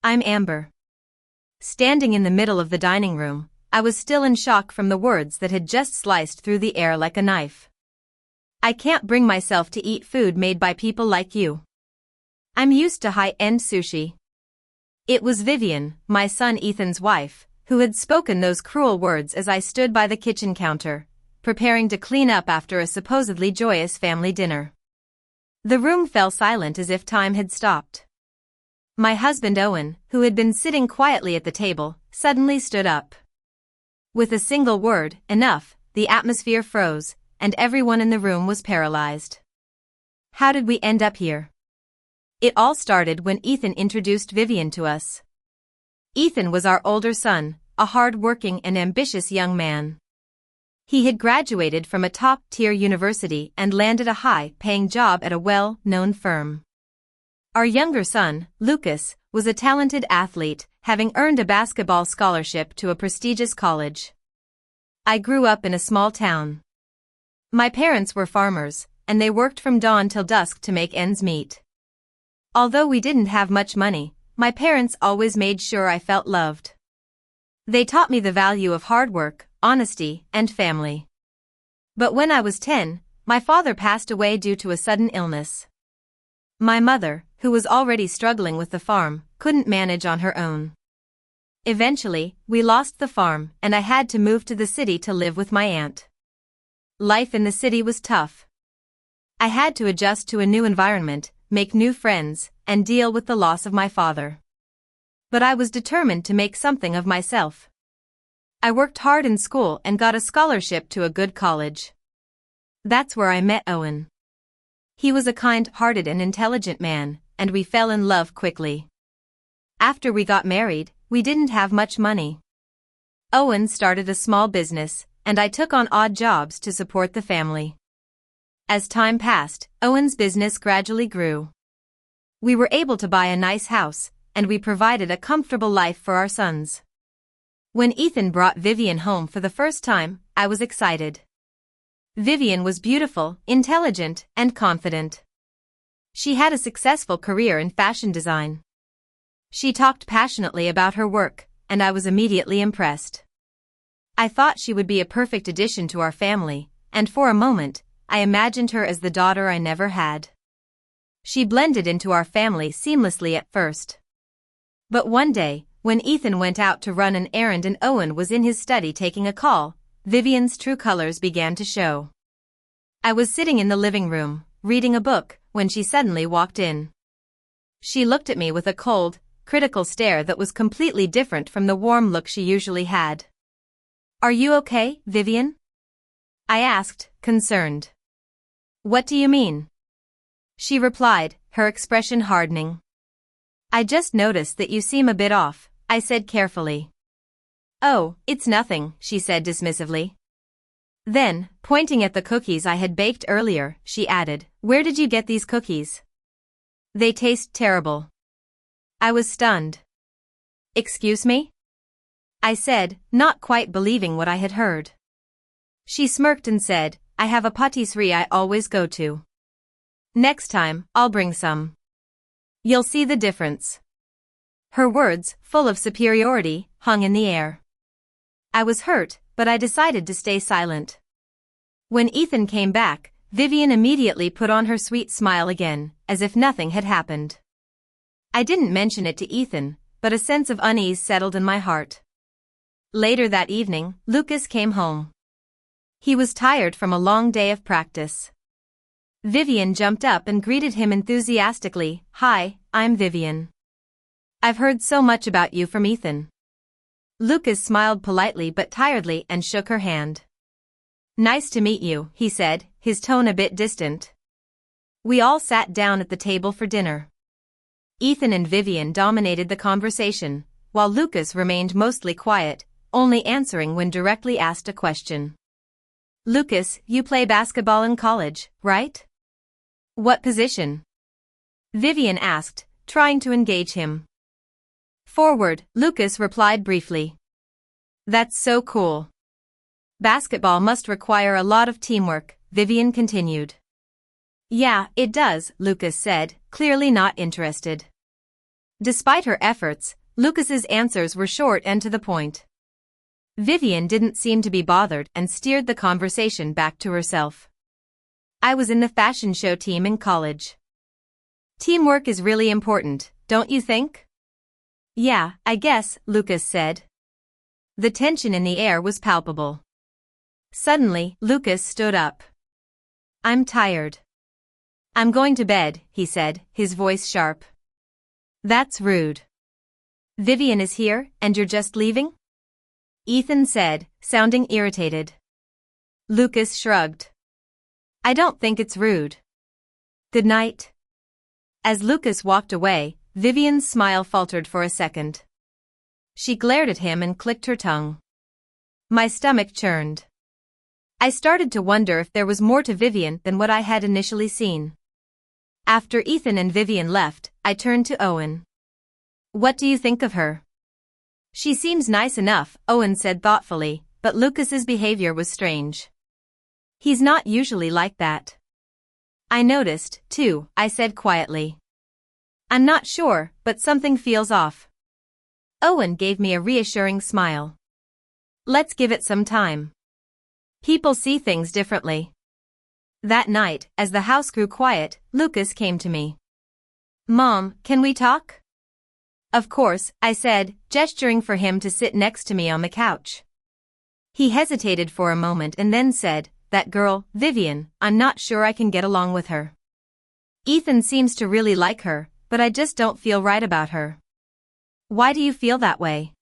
I'm Amber. Standing in the middle of the dining room, I was still in shock from the words that had just sliced through the air like a knife. I can't bring myself to eat food made by people like you. I'm used to high-end sushi. It was Vivian, my son Ethan's wife, who had spoken those cruel words as I stood by the kitchen counter, preparing to clean up after a supposedly joyous family dinner. The room fell silent as if time had stopped. My husband Owen, who had been sitting quietly at the table, suddenly stood up. With a single word, enough, the atmosphere froze, and everyone in the room was paralyzed. How did we end up here? It all started when Ethan introduced Vivian to us. Ethan was our older son, a hard-working and ambitious young man. He had graduated from a top-tier university and landed a high-paying job at a well-known firm. Our younger son, Lucas, was a talented athlete, having earned a basketball scholarship to a prestigious college. I grew up in a small town. My parents were farmers, and they worked from dawn till dusk to make ends meet. Although we didn't have much money, my parents always made sure I felt loved. They taught me the value of hard work, honesty, and family. But when I was 10, my father passed away due to a sudden illness. My mother, who was already struggling with the farm, couldn't manage on her own. Eventually, we lost the farm, and I had to move to the city to live with my aunt. Life in the city was tough. I had to adjust to a new environment, make new friends, and deal with the loss of my father. But I was determined to make something of myself. I worked hard in school and got a scholarship to a good college. That's where I met Owen. He was a kind-hearted and intelligent man, and we fell in love quickly. After we got married, we didn't have much money. Owen started a small business, and I took on odd jobs to support the family. As time passed, Owen's business gradually grew. We were able to buy a nice house, and we provided a comfortable life for our sons. When Ethan brought Vivian home for the first time, I was excited. Vivian was beautiful, intelligent, and confident. She had a successful career in fashion design. She talked passionately about her work, and I was immediately impressed. I thought she would be a perfect addition to our family, and for a moment, I imagined her as the daughter I never had. She blended into our family seamlessly at first. But one day, when Ethan went out to run an errand and Owen was in his study taking a call, Vivian's true colors began to show. I was sitting in the living room, reading a book, when she suddenly walked in. She looked at me with a cold, critical stare that was completely different from the warm look she usually had. "Are you okay, Vivian?" I asked, concerned. "What do you mean?" She replied, her expression hardening. "I just noticed that you seem a bit off," I said carefully. "Oh, it's nothing," she said dismissively. Then, pointing at the cookies I had baked earlier, she added, "Where did you get these cookies? They taste terrible." I was stunned. "Excuse me?" I said, not quite believing what I had heard. She smirked and said, "I have a pâtisserie I always go to. Next time, I'll bring some. You'll see the difference." Her words, full of superiority, hung in the air. I was hurt, but I decided to stay silent. When Ethan came back, Vivian immediately put on her sweet smile again, as if nothing had happened. I didn't mention it to Ethan, but a sense of unease settled in my heart. Later that evening, Lucas came home. He was tired from a long day of practice. Vivian jumped up and greeted him enthusiastically. "Hi, I'm Vivian. I've heard so much about you from Ethan." Lucas smiled politely but tiredly and shook her hand. "Nice to meet you," he said, his tone a bit distant. We all sat down at the table for dinner. Ethan and Vivian dominated the conversation, while Lucas remained mostly quiet, only answering when directly asked a question. "Lucas, you play basketball in college, right? What position?" Vivian asked, trying to engage him. "Forward," Lucas replied briefly. "That's so cool. Basketball must require a lot of teamwork," Vivian continued. "Yeah, it does," Lucas said, clearly not interested. Despite her efforts, Lucas's answers were short and to the point. Vivian didn't seem to be bothered and steered the conversation back to herself. I was in the fashion show team in college. Teamwork is really important, don't you think? Yeah, I guess, Lucas said. The tension in the air was palpable. Suddenly, Lucas stood up. I'm tired. I'm going to bed, he said, his voice sharp. That's rude. Vivian is here, and you're just leaving? Ethan said, sounding irritated. Lucas shrugged. I don't think it's rude. Good night. As Lucas walked away, Vivian's smile faltered for a second. She glared at him and clicked her tongue. My stomach churned. I started to wonder if there was more to Vivian than what I had initially seen. After Ethan and Vivian left, I turned to Owen. What do you think of her? She seems nice enough, Owen said thoughtfully, but Lucas's behavior was strange. He's not usually like that. I noticed, too, I said quietly. I'm not sure, but something feels off. Owen gave me a reassuring smile. Let's give it some time. People see things differently. That night, as the house grew quiet, Lucas came to me. Mom, can we talk? Of course, I said, gesturing for him to sit next to me on the couch. He hesitated for a moment and then said, that girl, Vivian, I'm not sure I can get along with her. Ethan seems to really like her, but I just don't feel right about her. Why do you feel that way?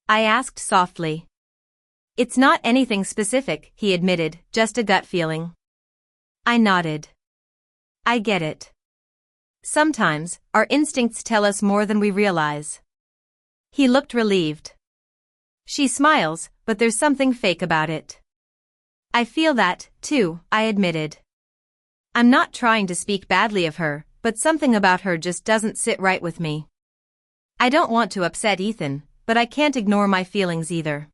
I asked softly. It's not anything specific, he admitted, just a gut feeling. I nodded. I get it. Sometimes, our instincts tell us more than we realize. He looked relieved. She smiles, but there's something fake about it. I feel that, too, I admitted. I'm not trying to speak badly of her, but something about her just doesn't sit right with me. I don't want to upset Ethan, but I can't ignore my feelings either.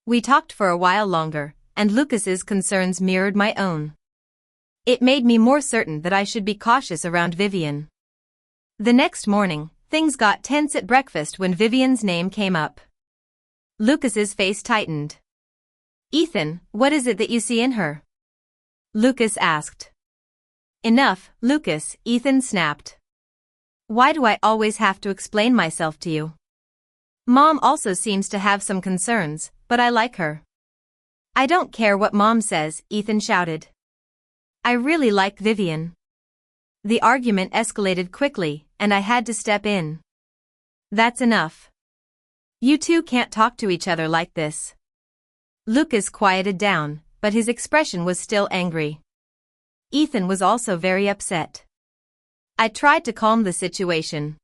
We talked for a while longer, and Lucas's concerns mirrored my own. It made me more certain that I should be cautious around Vivian. The next morning, things got tense at breakfast when Vivian's name came up. Lucas's face tightened. Ethan, what is it that you see in her? Lucas asked. Enough, Lucas, Ethan snapped. Why do I always have to explain myself to you? Mom also seems to have some concerns, but I like her. I don't care what Mom says, Ethan shouted. I really like Vivian. The argument escalated quickly, and I had to step in. That's enough. You two can't talk to each other like this. Lucas quieted down, but his expression was still angry. Ethan was also very upset. I tried to calm the situation.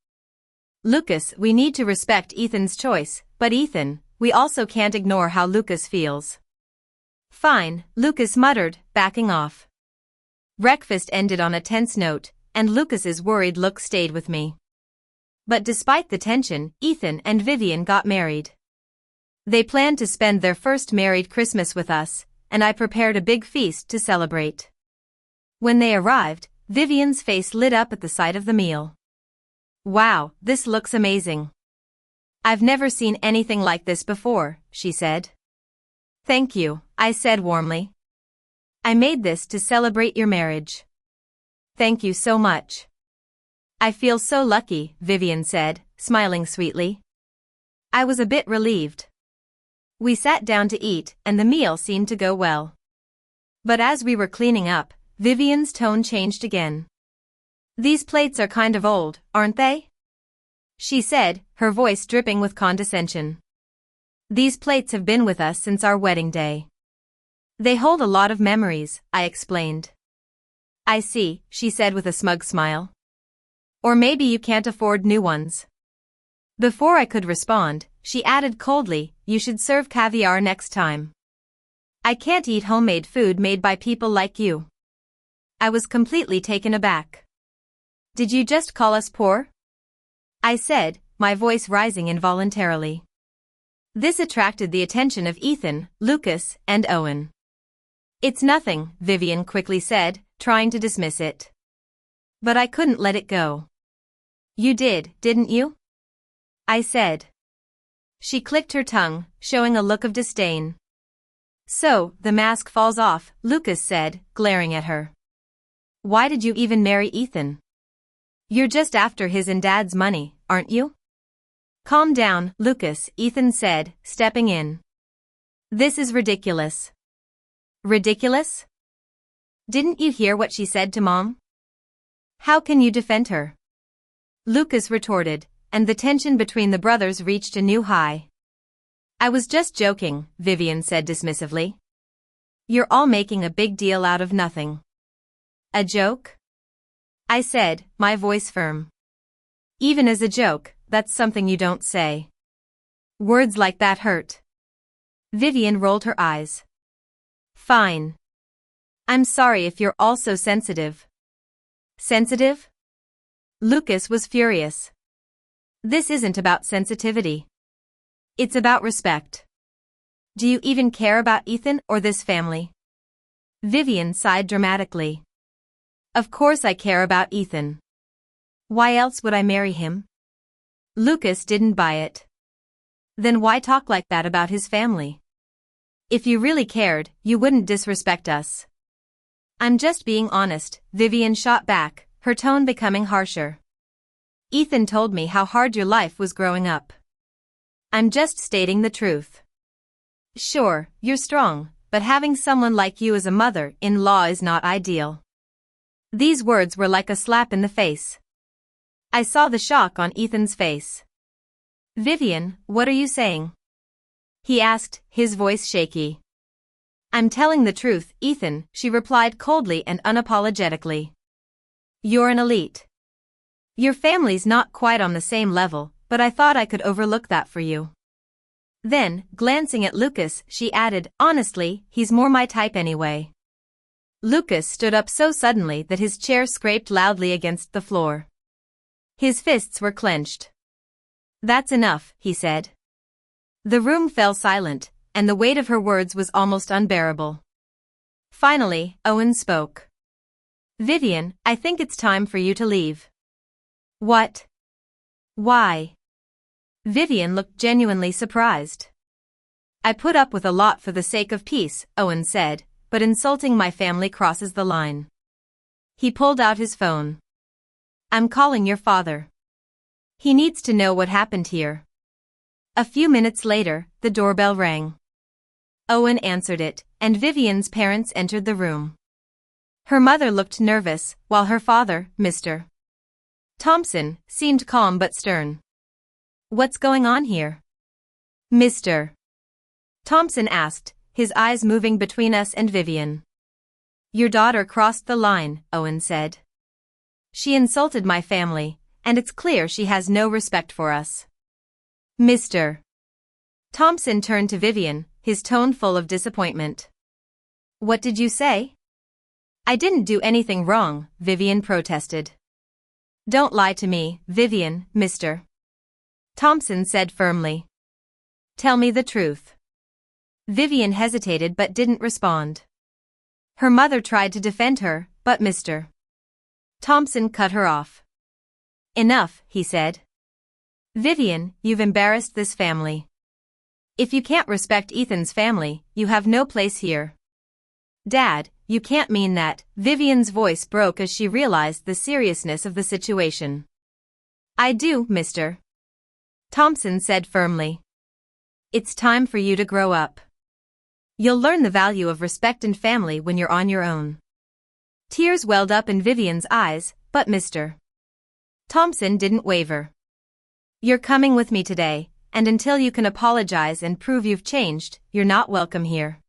Lucas, we need to respect Ethan's choice, but Ethan, we also can't ignore how Lucas feels. Fine, Lucas muttered, backing off. Breakfast ended on a tense note, and Lucas's worried look stayed with me. But despite the tension, Ethan and Vivian got married. They planned to spend their first married Christmas with us, and I prepared a big feast to celebrate. When they arrived, Vivian's face lit up at the sight of the meal. Wow, this looks amazing. I've never seen anything like this before, she said. Thank you, I said warmly. I made this to celebrate your marriage. Thank you so much. I feel so lucky, Vivian said, smiling sweetly. I was a bit relieved. We sat down to eat, and the meal seemed to go well. But as we were cleaning up, Vivian's tone changed again. These plates are kind of old, aren't they? She said, her voice dripping with condescension. These plates have been with us since our wedding day. They hold a lot of memories, I explained. I see, she said with a smug smile. Or maybe you can't afford new ones. Before I could respond, she added coldly, you should serve caviar next time. I can't eat homemade food made by people like you. I was completely taken aback. Did you just call us poor? I said, my voice rising involuntarily. This attracted the attention of Ethan, Lucas, and Owen. It's nothing, Vivian quickly said, trying to dismiss it. But I couldn't let it go. You did, didn't you? I said. She clicked her tongue, showing a look of disdain. So, the mask falls off, Lucas said, glaring at her. Why did you even marry Ethan? You're just after his and Dad's money, aren't you? Calm down, Lucas, Ethan said, stepping in. This is ridiculous. Ridiculous? Didn't you hear what she said to Mom? How can you defend her? Lucas retorted, and the tension between the brothers reached a new high. I was just joking, Vivian said dismissively. You're all making a big deal out of nothing. A joke? I said, my voice firm. Even as a joke, that's something you don't say. Words like that hurt. Vivian rolled her eyes. Fine. I'm sorry if you're all so sensitive. Sensitive? Lucas was furious. This isn't about sensitivity. It's about respect. Do you even care about Ethan or this family? Vivian sighed dramatically. Of course I care about Ethan. Why else would I marry him? Lucas didn't buy it. Then why talk like that about his family? If you really cared, you wouldn't disrespect us. I'm just being honest, Vivian shot back, her tone becoming harsher. Ethan told me how hard your life was growing up. I'm just stating the truth. Sure, you're strong, but having someone like you as a mother-in-law is not ideal. These words were like a slap in the face. I saw the shock on Ethan's face. Vivian, what are you saying? He asked, his voice shaky. I'm telling the truth, Ethan, she replied coldly and unapologetically. You're an elite. Your family's not quite on the same level, but I thought I could overlook that for you. Then, glancing at Lucas, she added, honestly, he's more my type anyway. Lucas stood up so suddenly that his chair scraped loudly against the floor. His fists were clenched. That's enough, he said. The room fell silent, and the weight of her words was almost unbearable. Finally, Owen spoke. Vivian, I think it's time for you to leave. What? Why? Vivian looked genuinely surprised. I put up with a lot for the sake of peace, Owen said, but insulting my family crosses the line. He pulled out his phone. I'm calling your father. He needs to know what happened here. A few minutes later, the doorbell rang. Owen answered it, and Vivian's parents entered the room. Her mother looked nervous, while her father, Mr. Thompson, seemed calm but stern. What's going on here? Mr. Thompson asked, his eyes moving between us and Vivian. Your daughter crossed the line, Owen said. She insulted my family, and it's clear she has no respect for us. Mr. Thompson turned to Vivian, his tone full of disappointment. What did you say? I didn't do anything wrong, Vivian protested. Don't lie to me, Vivian, Mr. Thompson said firmly. Tell me the truth. Vivian hesitated but didn't respond. Her mother tried to defend her, but Mr. Thompson cut her off. Enough, he said. Vivian, you've embarrassed this family. If you can't respect Ethan's family, you have no place here. Dad, you can't mean that, Vivian's voice broke as she realized the seriousness of the situation. I do, Mr. Thompson said firmly. It's time for you to grow up. You'll learn the value of respect and family when you're on your own. Tears welled up in Vivian's eyes, but Mr. Thompson didn't waver. You're coming with me today, and until you can apologize and prove you've changed, you're not welcome here.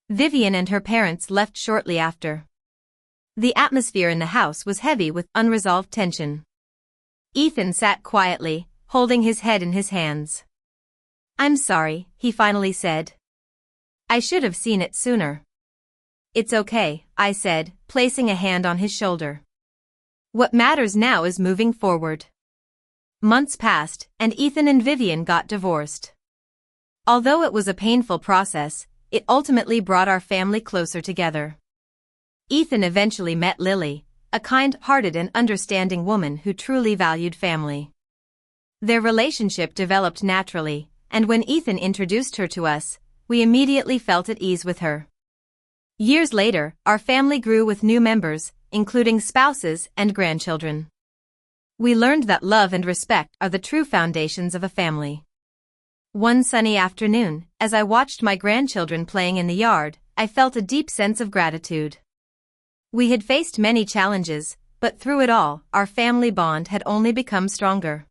Vivian and her parents left shortly after. The atmosphere in the house was heavy with unresolved tension. Ethan sat quietly, holding his head in his hands. I'm sorry, he finally said. I should have seen it sooner. It's okay, I said, placing a hand on his shoulder. What matters now is moving forward. Months passed, and Ethan and Vivian got divorced. Although it was a painful process, it ultimately brought our family closer together. Ethan eventually met Lily, a a kind-hearted and understanding woman who truly valued family. Their relationship developed naturally, and when Ethan introduced her to us, we immediately felt at ease with her. Years later, our family grew with new members, including spouses and grandchildren. We learned that love and respect are the true foundations of a family. One sunny afternoon, as I watched my grandchildren playing in the yard, I felt a deep sense of gratitude. We had faced many challenges, but through it all, our family bond had only become stronger.